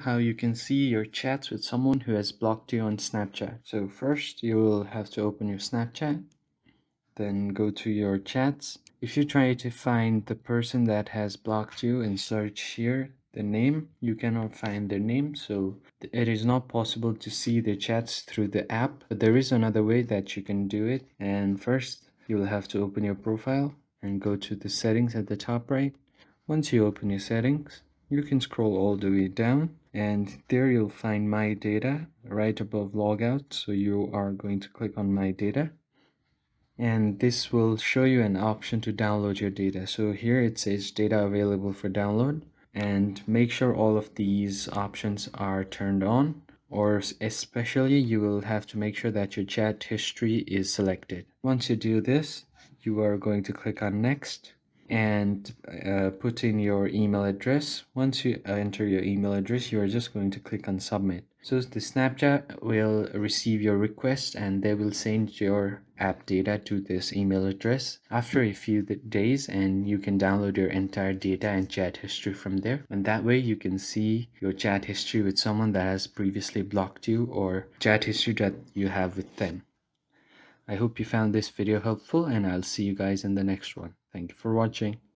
how you can see your chats with someone who has blocked you on Snapchat. So first you will have to open your Snapchat, then go to your chats. If you try to find the person that has blocked you and search here the name, you cannot find their name, so it is not possible to see the chats through the app. But there is another way that you can do it. And first you will have to open your profile and go to the settings at the top right. Once you open your settings, you can scroll all the way down, and there you'll find my data right above logout. So you are going to click on my data, and this will show you an option to download your data. So here it says data available for download, and make sure all of these options are turned on, or especially you will have to make sure that your chat history is selected. Once you do this, you are going to click on next and put in your email address. Once you enter your email address, you are just going to click on submit. So the Snapchat will receive your request and they will send your app data to this email address after a few days, and you can download your entire data and chat history from there. And that way you can see your chat history with someone that has previously blocked you, or chat history that you have with them. I hope you found this video helpful, and I'll see you guys in the next one. Thank you for watching.